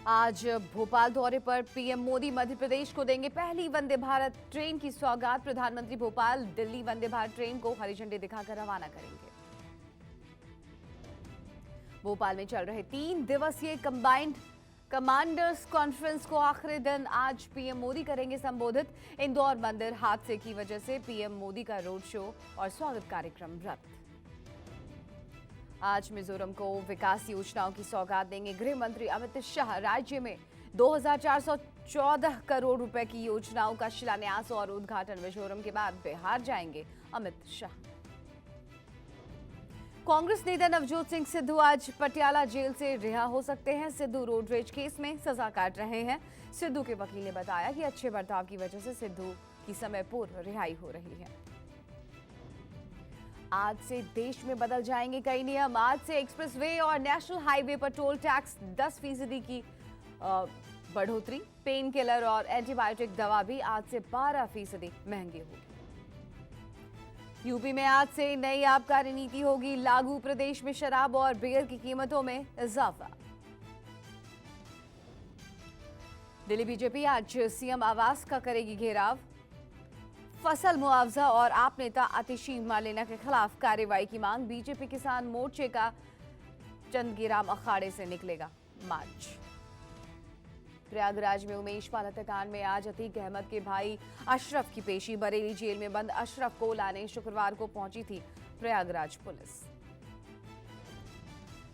आज भोपाल दौरे पर पीएम मोदी मध्य प्रदेश को देंगे पहली वंदे भारत ट्रेन की सौगात। प्रधानमंत्री भोपाल दिल्ली वंदे भारत ट्रेन को हरी झंडी दिखाकर रवाना करेंगे। भोपाल में चल रहे 3 दिवसीय कंबाइंड कमांडर्स कॉन्फ्रेंस को आखिरी दिन आज पीएम मोदी करेंगे संबोधित। इंदौर मंदिर हादसे की वजह से पीएम मोदी का रोड शो और स्वागत कार्यक्रम रद्द। आज मिजोरम को विकास योजनाओं की सौगात देंगे गृह मंत्री अमित शाह। राज्य में 2414 करोड़ रुपए की योजनाओं का शिलान्यास और उद्घाटन। मिजोरम के बाद बिहार जाएंगे अमित शाह। कांग्रेस नेता नवजोत सिंह सिद्धू आज पटियाला जेल से रिहा हो सकते हैं। सिद्धू रोडरेज केस में सजा काट रहे हैं। सिद्धू के वकील ने बताया कि अच्छे बर्ताव की वजह से सिद्धू की समय पूर्व रिहाई हो रही है। आज से देश में बदल जाएंगे कई नियम। आज से एक्सप्रेसवे और नेशनल हाईवे पर टोल टैक्स 10% की बढ़ोतरी। पेन किलर और एंटीबायोटिक दवा भी आज से 12% महंगी होगी। यूपी में आज से नई आबकारी नीति होगी लागू। प्रदेश में शराब और बियर की कीमतों में इजाफा। दिल्ली बीजेपी आज सीएम आवास का करेगी घेराव। फसल मुआवजा और आप नेता आतिशी मालेना के खिलाफ कार्रवाई की मांग। बीजेपी किसान मोर्चे का चंदगीराम अखाड़े से निकलेगा मार्च। प्रयागराज में उमेश पाल हत्याकांड में आज अतीक अहमद के भाई अशरफ की पेशी। बरेली जेल में बंद अशरफ को लाने शुक्रवार को पहुंची थी प्रयागराज पुलिस।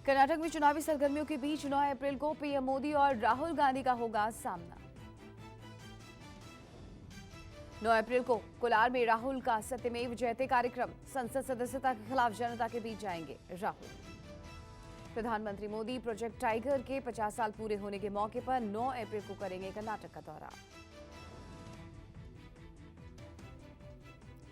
कर्नाटक में चुनावी सरगर्मियों के बीच 9 अप्रैल को पीएम मोदी और राहुल गांधी का होगा सामना। 9 अप्रैल को कोलार में राहुल का सत्यमेव जयते कार्यक्रम। संसद सदस्यता के खिलाफ जनता के बीच जाएंगे राहुल। प्रधानमंत्री मोदी प्रोजेक्ट टाइगर के 50 साल पूरे होने के मौके पर 9 अप्रैल को करेंगे कर्नाटक का दौरा।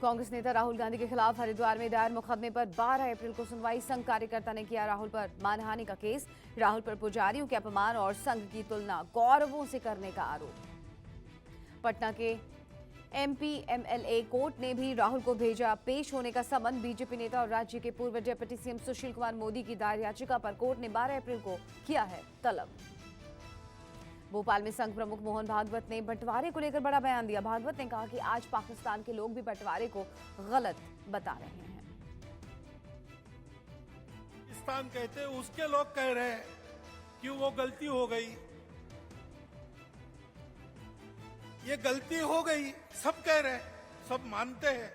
कांग्रेस नेता राहुल गांधी के खिलाफ हरिद्वार में दायर मुकदमे पर 12 अप्रैल को सुनवाई। संघ कार्यकर्ता ने किया राहुल पर मानहानि का केस। राहुल पर पुजारियों के अपमान और संघ की तुलना गौरवों से करने का आरोप। पटना के एमपी-एमएलए कोर्ट ने भी राहुल को भेजा पेश होने का समन। बीजेपी नेता और राज्य के पूर्व डिप्टी सीएम सुशील कुमार मोदी की दायर याचिका पर कोर्ट ने 12 अप्रैल को किया है तलब। भोपाल में संघ प्रमुख मोहन भागवत ने बंटवारे को लेकर बड़ा बयान दिया। भागवत ने कहा कि आज पाकिस्तान के लोग भी बंटवारे को गलत बता रहे हैं। पाकिस्तान कहते उसके लोग कह रहे हैं कि वो गलती हो गई, ये गलती हो गई, सब कह रहे हैं, सब मानते हैं।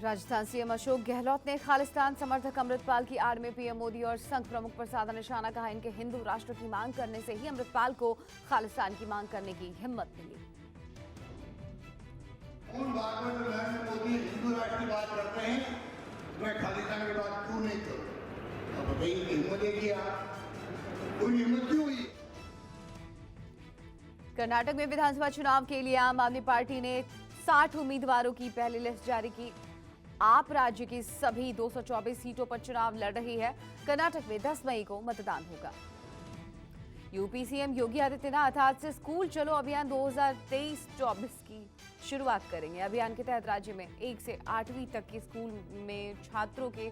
राजस्थान सीएम अशोक गहलोत ने खालिस्तान समर्थक अमृतपाल की आड़ में पीएम मोदी और संघ प्रमुख पर साधा निशाना। कहा इनके हिंदू राष्ट्र की मांग करने से ही अमृतपाल को खालिस्तान की मांग करने की हिम्मत मिली। मोदी हिंदू राष्ट्र की बात करते हैं, मैं खालिस्तान की बात क्यों नहीं करूं? अब बताइए हिम्मत है आप, कोई हिम्मत क्यों हुई? कर्नाटक में विधानसभा चुनाव के लिए आम आदमी पार्टी ने 60 उम्मीदवारों की पहली लिस्ट जारी की। आप राज्य की सभी 224 सीटों पर चुनाव लड़ रही है। कर्नाटक में 10 मई को मतदान होगा। यूपी सीएम योगी आदित्यनाथ आज से स्कूल चलो अभियान 2023-24 की शुरुआत करेंगे। अभियान के तहत राज्य में 1 से 8वीं तक के स्कूल में छात्रों के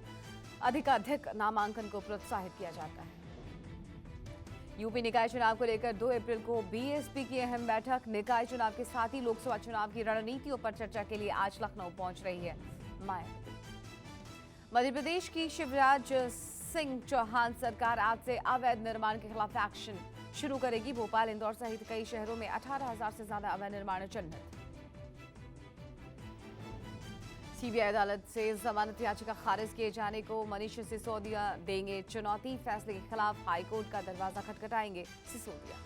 अधिकाधिक नामांकन को प्रोत्साहित किया जाता है। यूपी निकाय चुनाव को लेकर 2 अप्रैल को बीएसपी की अहम बैठक। निकाय चुनाव के साथ ही लोकसभा चुनाव की रणनीतियों पर चर्चा के लिए आज लखनऊ पहुंच रही है मायावती। मध्य प्रदेश की शिवराज सिंह चौहान सरकार आज से अवैध निर्माण के खिलाफ एक्शन शुरू करेगी। भोपाल, इंदौर सहित कई शहरों में 18,000 से ज्यादा अवैध निर्माण चिन्हित। सीबीआई अदालत से जमानत याचिका खारिज किए जाने को मनीष सिसोदिया देंगे चुनौती। फैसले के खिलाफ हाईकोर्ट का दरवाजा खटखटाएंगे सिसोदिया।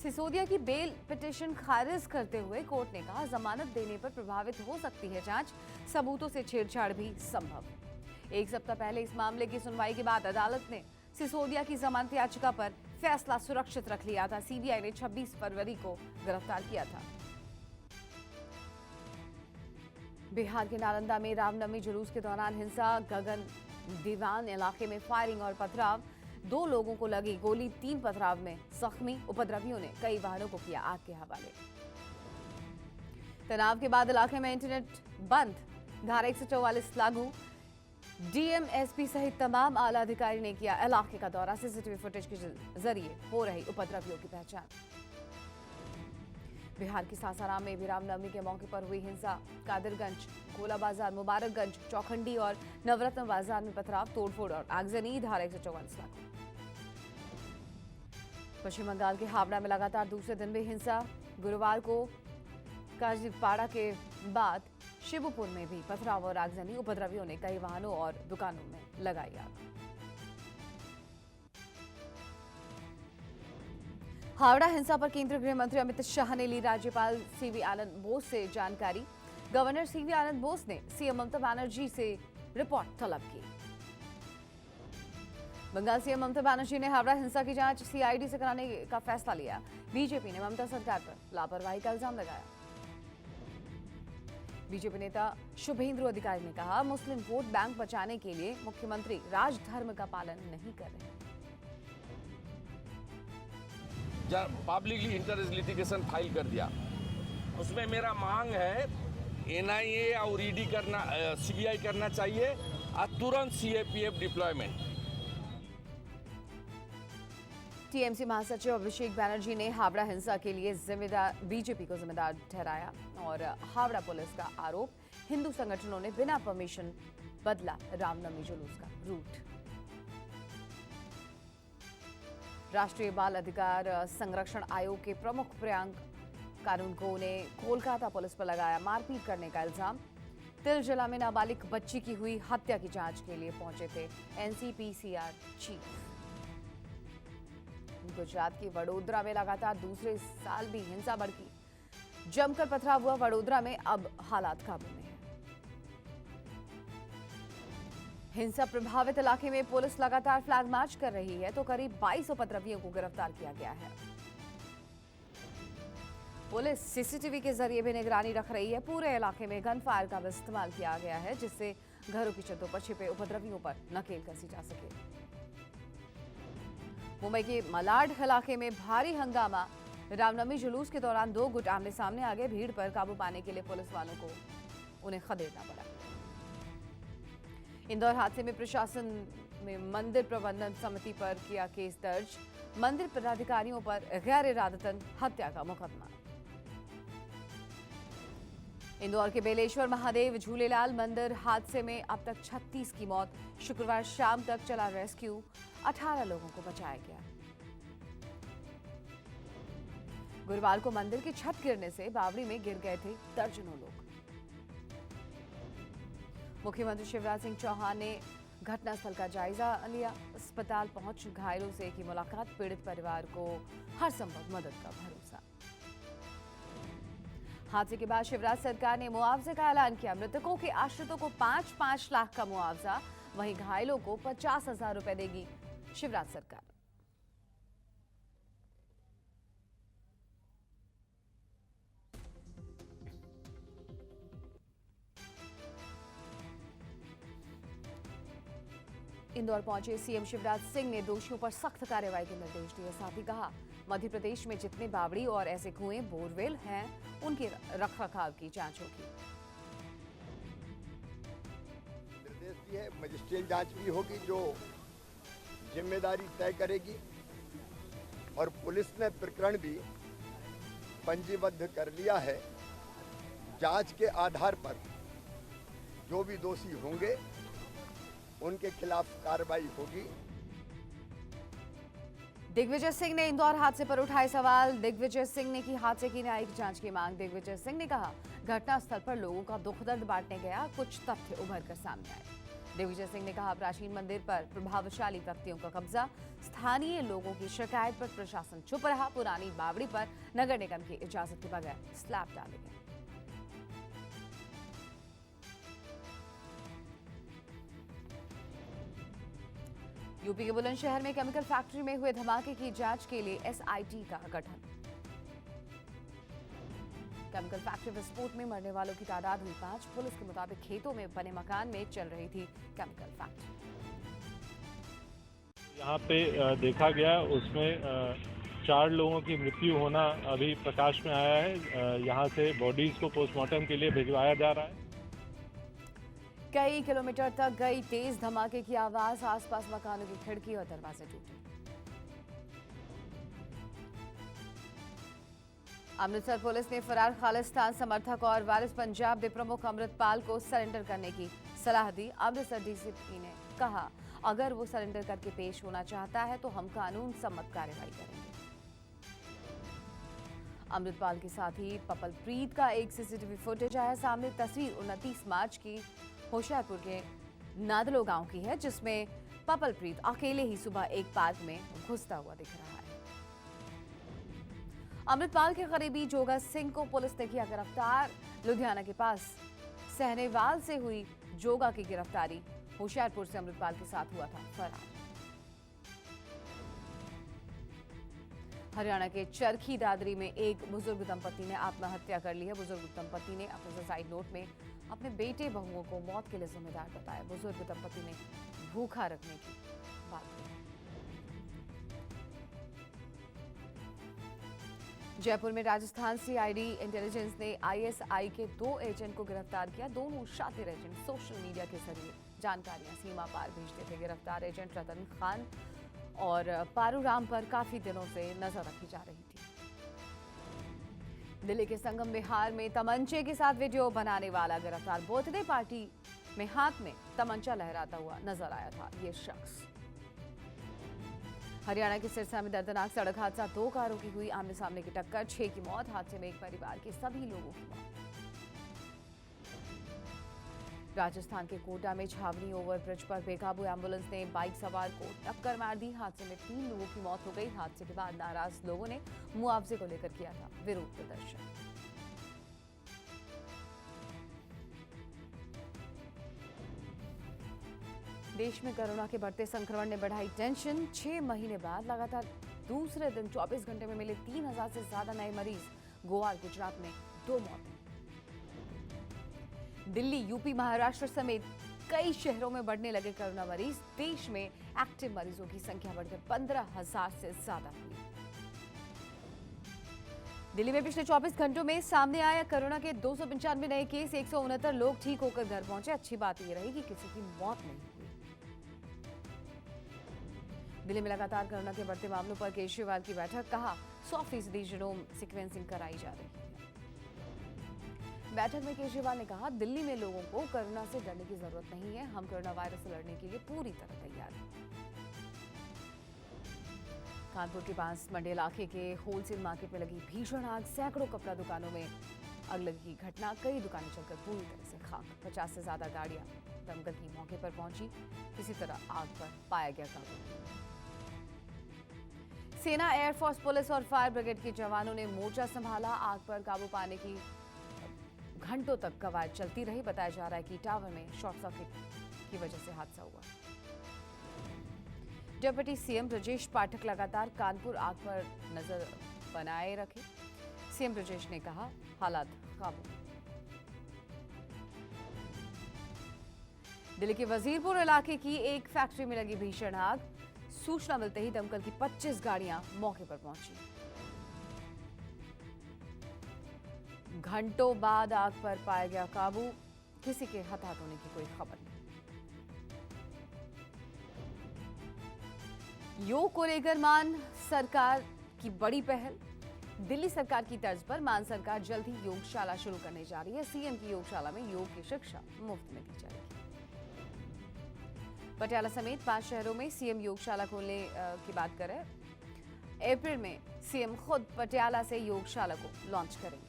सिसोदिया की बेल पिटीशन खारिज करते हुए कोर्ट ने कहा जमानत देने पर प्रभावित हो सकती है जांच, सबूतों से छेड़छाड़ भी संभव। 1 सप्ताह पहले इस मामले की सुनवाई के बाद अदालत ने सिसोदिया की जमानत याचिका पर फैसला सुरक्षित रख लिया था। सीबीआई ने 26 फरवरी को गिरफ्तार किया था। बिहार के नालंदा में रामनवमी जुलूस के दौरान हिंसा। गगन दीवान इलाके में फायरिंग और पथराव। 2 लोगों को लगी गोली, 3 पथराव में जख्मी। उपद्रवियों ने कई वाहनों को किया आग के हवाले। तनाव के बाद इलाके में इंटरनेट बंद। धारा 144 लागू। डीएम, एसपी सहित तमाम आला अधिकारी ने किया इलाके का दौरा। सीसीटीवी फुटेज के जरिए हो रही उपद्रवियों की पहचान। बिहार के सासाराम में भी रामनवमी के मौके पर हुई हिंसा। कादिरगंज, गोला बाजार, मुबारकगंज, चौखंडी और नवरत्न बाजार में पथराव, तोड़फोड़ और आगजनी। धारा 144 लागू। पश्चिम बंगाल के हावड़ा में लगातार दूसरे दिन भी हिंसा। गुरुवार को काजीपाड़ा के बाद शिवपुर में भी पथराव और आगजनी। उपद्रवियों ने कई वाहनों और दुकानों में लगाई आग। हावड़ा हिंसा पर केंद्रीय गृह मंत्री अमित शाह ने ली राज्यपाल सीवी आनंद बोस से जानकारी। गवर्नर सीवी आनंद बोस ने सीएम ममता बनर्जी से रिपोर्ट तलब की। बंगाल सीएम ममता बनर्जी ने हावड़ा हिंसा की जांच सीआईडी से कराने का फैसला लिया। बीजेपी ने ममता सरकार पर लापरवाही का इल्जाम लगाया। बीजेपी नेता शुभेंदु अधिकारी ने कहा, मुस्लिम वोट बैंक बचाने के लिए मुख्यमंत्री राजधर्म का पालन नहीं कर रहे। पब्लिकली इंटरेस्ट लिटिगेशन फाइल कर दिया। उसमें मेरा मांग है एनआईए और ईडी करना, सीबीआई करना चाहिए और तुरंत सीएपीएफ डिप्लॉयमेंट। टीएमसी महासचिव अभिषेक बैनर्जी ने हावड़ा हिंसा के लिए बीजेपी को जिम्मेदार ठहराया और हावड़ा पुलिस का आरोप, हिंदू संगठनों ने बिना परमिशन बदला रामनवमी जुलूस का रूट। राष्ट्रीय बाल अधिकार संरक्षण आयोग के प्रमुख प्रियंक कानूनगो ने कोलकाता पुलिस पर लगाया मारपीट करने का इल्जाम। तिलजिला में नाबालिग बच्ची की हुई हत्या की जांच के लिए पहुंचे थे एनसीपीसीआर चीफ। गुजरात के वडोदरा में लगातार दूसरे साल भी हिंसा भड़की। जमकर पथराव हुआ। वडोदरा में अब हालात काबू में है। हिंसा प्रभावित इलाके में पुलिस लगातार फ्लैग मार्च कर रही है तो करीब 22 उपद्रवियों को गिरफ्तार किया गया है। पुलिस सीसीटीवी के जरिए भी निगरानी रख रही है। पूरे इलाके में गन फायर का भी इस्तेमाल किया गया है जिससे घरों की छतों पर छिपे उपद्रवियों पर नकेल कसी जा सके। मुंबई के मलाड इलाके में भारी हंगामा। रामनवमी जुलूस के दौरान दो गुट आमने सामने आ गए। भीड़ पर काबू पाने के लिए पुलिस वालों को उन्हें खदेड़ना पड़ा। इंदौर हादसे में प्रशासन में मंदिर प्रबंधन समिति पर किया केस दर्ज। मंदिर पदाधिकारियों पर गैर इरादतन हत्या का मुकदमा। इंदौर के बेलेश्वर महादेव झूलेलाल मंदिर हादसे में अब तक 36 की मौत। शुक्रवार शाम तक चला रेस्क्यू। 18 लोगों को बचाया गया। गुरुवार को मंदिर की छत गिरने से बावड़ी में गिर गए थे दर्जनों लोग। मुख्यमंत्री शिवराज सिंह चौहान ने घटनास्थल का जायजा लिया। अस्पताल पहुंच घायलों से की मुलाकात। पीड़ित परिवार को हर संभव मदद का भरोसा। हादसे के बाद शिवराज सरकार ने मुआवजे का ऐलान किया। मृतकों के आश्रितों को 5-5 लाख का मुआवजा, वहीं घायलों को 50,000 रुपए देगी शिवराज सरकार। इंदौर पहुंचे सीएम शिवराज सिंह ने दोषियों पर सख्त कार्रवाई के निर्देश दिए। साथ ही कहा, मध्य प्रदेश में जितने बावड़ी और ऐसे कुएं, बोरवेल हैं, उनके रखरखाव की जांच होगी। निर्देश दिए, मजिस्ट्रेट जांच भी होगी जो जिम्मेदारी तय करेगी और पुलिस ने प्रकरण भी पंजीबद्ध कर लिया है। जांच के आधार पर जो भी दोषी होंगे उनके खिलाफ कार्रवाई होगी। दिग्विजय सिंह ने इंदौर हादसे पर उठाए सवाल। दिग्विजय सिंह ने की हादसे की न्यायिक जांच की मांग। दिग्विजय सिंह ने कहा, घटनास्थल पर लोगों का दुख दर्द बांटने गया, कुछ तथ्य उभर कर सामने आए। दिग्विजय सिंह ने कहा, प्राचीन मंदिर पर प्रभावशाली व्यक्तियों का कब्जा। स्थानीय लोगों की शिकायत पर प्रशासन चुप रहा। पुरानी बावड़ी पर नगर निगम की इजाजत के बगैर स्लैब डाले गए। यूपी के बुलंदशहर में केमिकल फैक्ट्री में हुए धमाके की जांच के लिए एसआईटी का गठन। केमिकल फैक्ट्री विस्फोट में मरने वालों की तादाद हुई 5। पुलिस के मुताबिक खेतों में बने मकान में चल रही थी केमिकल फैक्ट्री। यहाँ पे देखा गया, उसमें 4 लोगों की मृत्यु होना अभी प्रकाश में आया है। यहाँ से बॉडीज को पोस्टमार्टम के लिए भिजवाया जा रहा है। कई किलोमीटर तक गई तेज धमाके की आवाज, आसपास मकानों की खिड़की और दरवाजे टूटे। अमृतसर पुलिस ने फरार खालिस्तान समर्थक और वारिस पंजाब के प्रमुख अमृतपाल को सरेंडर करने की सलाह दी। अमृतसर डीसीपी ने कहा, अगर वो सरेंडर करके पेश होना चाहता है तो हम कानून सम्मत कार्रवाई करेंगे। अमृतपाल के साथ ही पपलप्रीत का एक सीसीटीवी फुटेज आया सामने। तस्वीर 29 मार्च की होशियारपुर के नादलो गांव की है, जिसमें पपलप्रीत अकेले ही सुबह एक पार्क में घुसता हुआ दिख रहा है। अमृतपाल के करीबी जोगा सिंह को पुलिस ने किया गिरफ्तार। लुधियाना के पास सहनेवाल से हुई जोगा की गिरफ्तारी। होशियारपुर से अमृतपाल के साथ हुआ था फरार। हरियाणा के चरखी दादरी में एक बुजुर्ग दंपति ने आत्महत्या कर ली है। बुजुर्ग दंपति ने अपने सुसाइड नोट में अपने बेटे बहुओं को मौत के लिए जिम्मेदार बताया। बुजुर्ग दंपति ने भूखा रखने की बात की। जयपुर में राजस्थान सीआईडी इंटेलिजेंस ने आईएसआई के 2 एजेंट को गिरफ्तार किया। दोनों शातिर एजेंट सोशल मीडिया के जरिए जानकारियां सीमा पार भेजते थे। गिरफ्तार एजेंट रतन खान और पारूराम पर काफी दिनों से नजर रखी जा रही थी। दिल्ली के संगम विहार में तमंचे के साथ वीडियो बनाने वाला गिरफ्तार। बर्थडे पार्टी में हाथ में तमंचा लहराता हुआ नजर आया था ये शख्स। हरियाणा के सिरसा में दर्दनाक सड़क हादसा। 2 कारों की हुई आमने सामने की टक्कर, 6 की मौत। हादसे में एक परिवार के सभी लोगों की मौत। राजस्थान के कोटा में छावनी ओवरब्रिज पर बेकाबू एम्बुलेंस ने बाइक सवार को टक्कर मार दी। हादसे में 3 लोगों की मौत हो गई। हादसे के बाद नाराज लोगों ने मुआवजे को लेकर किया था विरोध प्रदर्शन। देश में कोरोना के बढ़ते संक्रमण ने बढ़ाई टेंशन। 6 महीने बाद लगातार दूसरे दिन 24 घंटे में मिले 3000 से ज्यादा नए मरीज। गोवा और गुजरात में 2 मौतें। दिल्ली, यूपी, महाराष्ट्र समेत कई शहरों में बढ़ने लगे कोरोना मरीज। देश में एक्टिव मरीजों की संख्या बढ़कर 15,000 से ज्यादा हुई। दिल्ली में पिछले 24 घंटों में सामने आया कोरोना के 295 नए केस। 169 लोग ठीक होकर घर पहुंचे। अच्छी बात यह रही कि किसी की मौत नहीं हुई। दिल्ली में लगातार कोरोना के बढ़ते मामलों पर केजरीवाल की बैठक। कहा, 100% जीनोम सीक्वेंसिंग कराई जा रही है। बैठक में केजरीवाल ने कहा, दिल्ली में लोगों को कोरोना से डरने की जरूरत नहीं है। हम कोरोना वायरस से लड़ने के लिए पूरी तरह तैयार हैं। कानपुर के पास मंडी इलाके के होलसेल मार्केट में लगी भीषण आग। सैकड़ों कपड़ा दुकानों में आग लगी की घटना। कई दुकानें चलकर पूरी तरह से खाक। 50 से ज्यादा गाड़ियां दमकल की मौके पर पहुंची। किसी तरह आग पर पाया गया काबू। सेना, एयरफोर्स, पुलिस और फायर ब्रिगेड के जवानों ने मोर्चा संभाला। आग पर काबू पाने की घंटों तक कवायद चलती रही। बताया जा रहा है कि टावर में शॉर्ट सर्किट की वजह से हादसा हुआ। डिप्टी सीएम ब्रजेश पाठक लगातार कानपुर आग पर नजर बनाए रखे। सीएम ब्रजेश ने कहा, हालात काबू। दिल्ली के वजीरपुर इलाके की एक फैक्ट्री में लगी भीषण आग। सूचना मिलते ही दमकल की 25 गाड़ियां मौके पर पहुंची। घंटों बाद आग पर पाया गया काबू। किसी के हताहत होने की कोई खबर नहीं। योग को लेकर मान सरकार की बड़ी पहल। दिल्ली सरकार की तर्ज पर मान सरकार जल्द ही योगशाला शुरू करने जा रही है। सीएम की योगशाला में योग की शिक्षा मुफ्त में दी जाएगी। पटियाला समेत 5 शहरों में सीएम योगशाला खोलने की बात करें। अप्रैल में सीएम खुद पटियाला से योगशाला को लॉन्च करेंगे।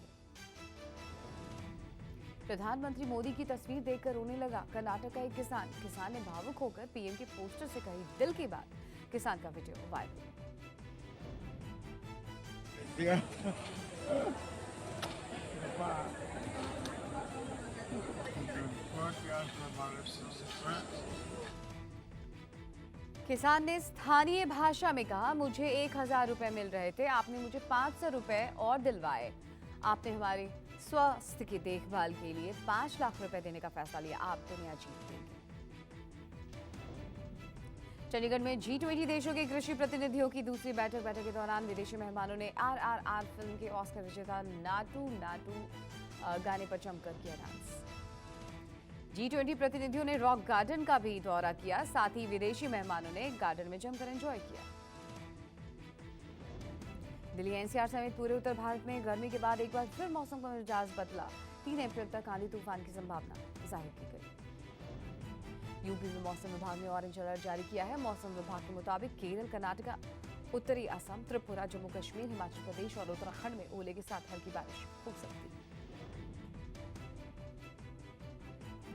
प्रधानमंत्री मोदी की तस्वीर देखकर रोने लगा कर्नाटक का एक किसान ने भावुक होकर पीएम के पोस्टर से कही दिल की बात। किसान का वीडियो वायरल। किसान ने स्थानीय भाषा में कहा, मुझे 1000 रुपए मिल रहे थे, आपने मुझे 500 रुपए और दिलवाए। आपने हमारे स्वास्थ्य की देखभाल के लिए 5 लाख रुपए देने का फैसला लिया। आप दुनिया जीत देंगे। चंडीगढ़ में G20 देशों के कृषि प्रतिनिधियों की दूसरी बैठक के दौरान विदेशी मेहमानों ने RRR फिल्म के ऑस्कर विजेता नाटू नाटू गाने पर जमकर किया डांस। G20 प्रतिनिधियों ने रॉक गार्डन का भी दौरा किया, साथ ही विदेशी मेहमानों ने गार्डन में जमकर एंजॉय किया। दिल्ली एनसीआर समेत पूरे उत्तर भारत में गर्मी के बाद एक बार फिर मौसम का मिजाज बदला। 3 अप्रैल तक आंधी तूफान की संभावना जाहिर की गई। यूपी में मौसम विभाग ने ऑरेंज अलर्ट जारी किया है। मौसम विभाग के मुताबिक केरल, कर्नाटका, उत्तरी असम, त्रिपुरा, जम्मू कश्मीर, हिमाचल प्रदेश और उत्तराखंड में ओले के साथ हल्की बारिश हो सकती है।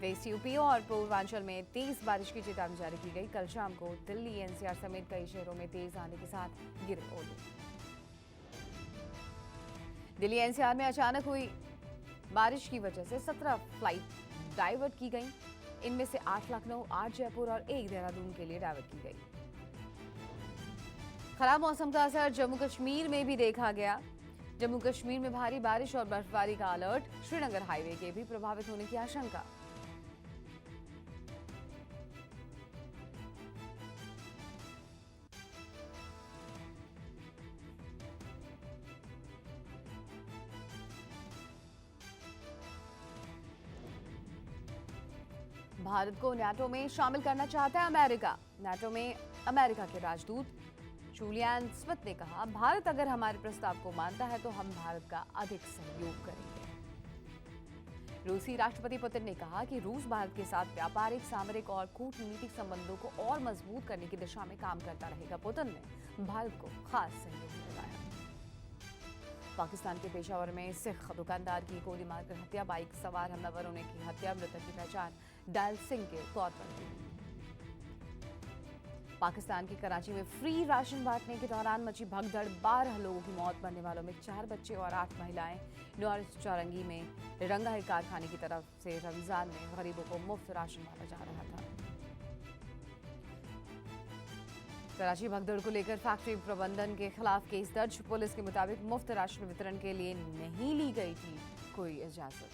वेस्ट यूपी और पूर्वांचल में तेज बारिश की चेतावनी जारी की गई। कल शाम को दिल्ली एनसीआर समेत कई शहरों में तेज आंधी के साथ गिरे ओले। दिल्ली एनसीआर में अचानक हुई बारिश की वजह से 17 फ्लाइट डाइवर्ट की गई। इनमें से 8 लखनऊ, 8 जयपुर और 1 देहरादून के लिए डाइवर्ट की गई। खराब मौसम का असर जम्मू कश्मीर में भी देखा गया। जम्मू कश्मीर में भारी बारिश और बर्फबारी का अलर्ट। श्रीनगर हाईवे के भी प्रभावित होने की आशंका। भारत को नाटो में शामिल करना चाहता है अमेरिका। नाटो में अमेरिका के राजदूत जूलियन स्मिथ ने कहा, भारत अगर हमारे प्रस्ताव को मानता है तो हम भारत का अधिक सहयोग करेंगे। रूसी राष्ट्रपति पुतिन ने कहा कि रूस भारत के साथ व्यापारिक, सामरिक और कूटनीतिक संबंधों को और मजबूत करने की दिशा में काम करता रहेगा। पुतिन ने भारत को खास सहयोग दिलाया। पाकिस्तान के पेशावर में सिख दुकानदार की गोली मारकर हत्या, बाइक सवार हमलावरों ने की हत्या। मृतक की पहचान डायल सिंह के तौर पर हुई। पाकिस्तान के कराची में फ्री राशन बांटने के दौरान मची भगदड़, 12 लोगों की मौत, मरने वालों में 4 बच्चे और 8 महिलाएं। नॉर्थ चौरंगी में रंगाई कारखाने की तरफ से रमजान में गरीबों को मुफ्त राशन बांटा जा रहा था। कराची भगदड़ को लेकर फैक्ट्री प्रबंधन के खिलाफ केस दर्ज। पुलिस के मुताबिक मुफ्त राशन वितरण के लिए नहीं ली गई थी कोई इजाजत।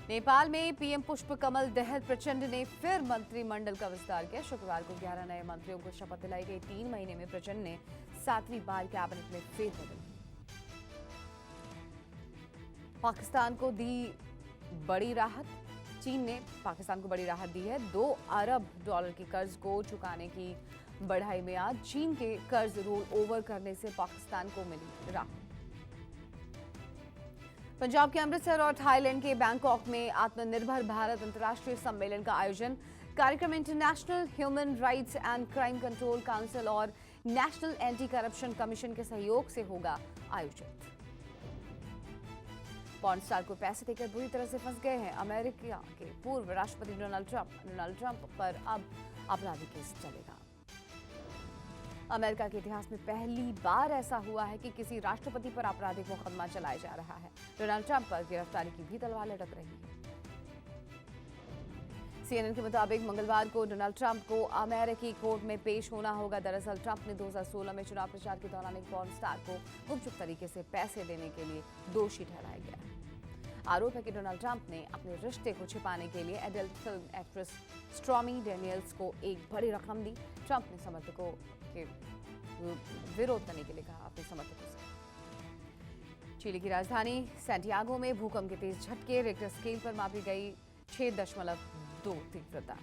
नेपाल में पीएम पुष्प कमल दहल प्रचंड ने फिर मंत्रिमंडल का विस्तार किया। शुक्रवार को 11 नए मंत्रियों को शपथ दिलाई गई। 3 महीने में प्रचंड ने 7वीं बार कैबिनेट में फेरबदल की। पाकिस्तान को दी बड़ी राहत। चीन ने पाकिस्तान को बड़ी राहत दी है। $2 अरब के कर्ज को चुकाने की बढ़ाई मियाद। चीन के कर्ज रोल ओवर करने से पाकिस्तान को मिली राहत। पंजाब के अमृतसर और थाईलैंड के बैंकॉक में आत्मनिर्भर भारत अंतर्राष्ट्रीय सम्मेलन का आयोजन। कार्यक्रम international human rights and crime control council और नेशनल एंटी करप्शन कमीशन के सहयोग से होगा आयोजित। पॉर्न स्टार को पैसे देकर बुरी तरह से फंस गए हैं अमेरिका के पूर्व राष्ट्रपति डोनाल्ड ट्रंप पर अब आपराधिक केस चलेगा। अमेरिका के इतिहास में पहली बार ऐसा हुआ है कि किसी राष्ट्रपति पर आपराधिक मुकदमा चलाया जा रहा है। डोनाल्ड ट्रंप पर गिरफ्तारी की भी तलवार लटक रही है। सीएनएन के मुताबिक मंगलवार को डोनाल्ड ट्रंप को अमेरिकी कोर्ट में पेश होना होगा। दरअसल ट्रंप ने 2016 में चुनाव प्रचार के दौरान एक पॉर्न स्टार को गुपचुप तरीके से पैसे देने के लिए दोषी ठहराया गया। आरोप है कि डोनाल्ड ट्रंप ने अपने रिश्ते को छिपाने के लिए adult film actress stormy Daniels को एक बड़ी रकम दी। ट्रंप ने समर्थकों के विरोध करने के लिए कहा अपने समर्थकों से। चिली की राजधानी सैंटियागो में भूकंप के तेज झटके। रिक्टर स्केल पर मापी गई 6.2 तीव्रता।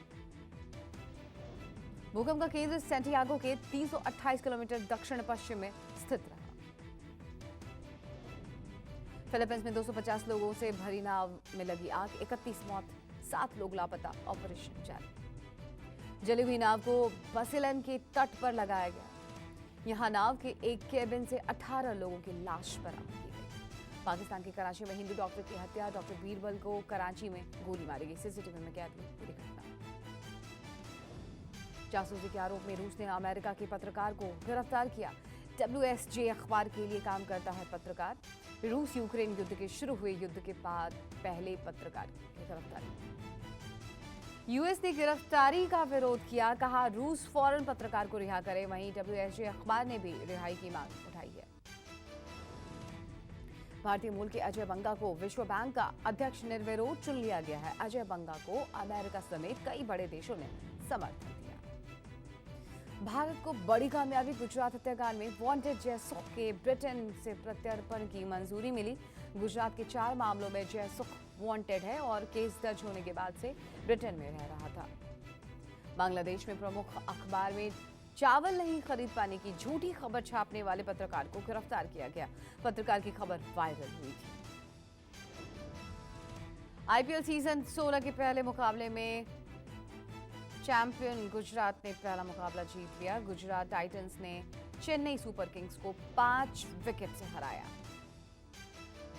भूकंप का केंद्र सैंटियागो के 328 किलोमीटर दक्षिण पश्चिम में स्थित रहा। फिलीपींस में 250 लोगों से भरी नाव में लगी आग, 31 मौत, 7 लोग लापता, ऑपरेशन जारी। जली हुई नाव को बसिलन के तट पर लगाया गया। यहां नाव के एक केबिन से 18 लोगों की लाश बरामद की गई। पाकिस्तान के कराची में हिंदू डॉक्टर की हत्या। डॉक्टर बीरबल को कराची में गोली मारी गई। सीसीटीवी में कैद हुई पूरी घटना। जासूसी के आरोप में रूस ने अमेरिका के पत्रकार को गिरफ्तार किया। WSJ अखबार के लिए काम करता है पत्रकार। रूस यूक्रेन युद्ध के शुरू हुए युद्ध के बाद पहले पत्रकार की गिरफ्तारी। यूएस ने गिरफ्तारी का विरोध किया, कहा रूस फौरन पत्रकार को रिहा करे। वहीं WSJ अखबार ने भी रिहाई की मांग उठाई है। भारतीय मूल के अजय बंगा को विश्व बैंक का अध्यक्ष निर्विरोध चुन लिया गया है। अजय बंगा को अमेरिका समेत कई बड़े देशों ने समर्थन दिया। भारत को बड़ी कामयाबी। गुजरात हत्याकांड में वांटेड जैसों के ब्रिटेन से प्रत्यर्पण की मंजूरी मिली। गुजरात के 4 मामलों में जयसुख वांटेड है और केस दर्ज होने के बाद से ब्रिटेन में रह रहा था। बांग्लादेश में प्रमुख अखबार में चावल नहीं खरीद पाने की झूठी खबर छापने वाले पत्रकार को गिरफ्तार किया गया। पत्रकार की खबर वायरल हुई थी। आईपीएल सीजन 16 के पहले मुकाबले में चैंपियन गुजरात ने पहला मुकाबला जीत लिया। गुजरात टाइटंस ने चेन्नई सुपर किंग्स को 5 विकेट से हराया।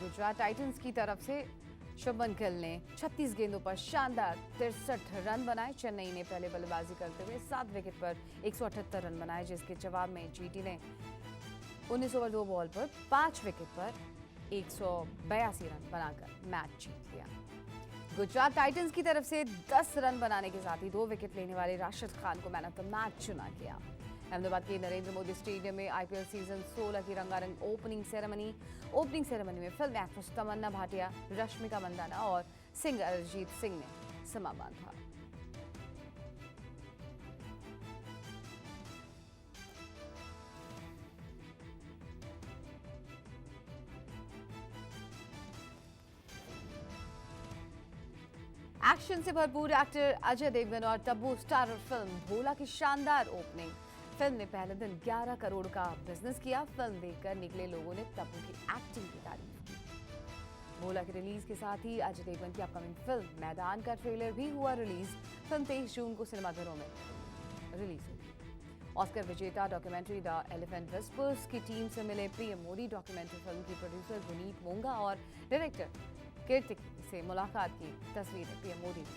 गुजरात टाइटंस की तरफ से शुभमन गिल ने 36 गेंदों पर शानदार 63 रन बनाए। चेन्नई ने पहले बल्लेबाजी करते हुए 7 विकेट पर 178 रन बनाए, जिसके जवाब में जीटी ने 19 ओवर 2 बॉल पर 5 विकेट पर 182 रन बनाकर मैच जीत लिया। गुजरात टाइटंस की तरफ से 10 रन बनाने के साथ ही 2 विकेट लेने वाले राशिद खान को मैन ऑफ द मैच चुना गया। अहमदाबाद के नरेंद्र मोदी स्टेडियम में आईपीएल सीजन 16 की रंगारंग ओपनिंग सेरेमनी में फिल्म एक्ट्रेस तमन्ना भाटिया, रश्मिका मंदाना और सिंगर अरिजीत सिंह ने समा बांधा। एक्शन से भरपूर एक्टर अजय देवगन और तब्बू स्टारर फिल्म भोला की शानदार ओपनिंग। फिल्म ने पहले दिन 11 करोड़ का बिजनेस किया। फिल्म देखकर निकले लोगों ने तब्बू की एक्टिंग की तारीफ की। भोला की रिलीज के साथ ही अजय देवगन की अपकमिंग फिल्म मैदान का ट्रेलर भी हुआ रिलीज। फिल्म 23 जून को सिनेमाघरों में रिलीज होगी। ऑस्कर विजेता डॉक्यूमेंट्री द एलिफेंट विस्पर्स की टीम से मिले पीएम मोदी। डॉक्यूमेंट्री फिल्म की प्रोड्यूसर गुनीत मोंगा और डायरेक्टर कीर्तिक से मुलाकात की तस्वीरें पीएम मोदी ने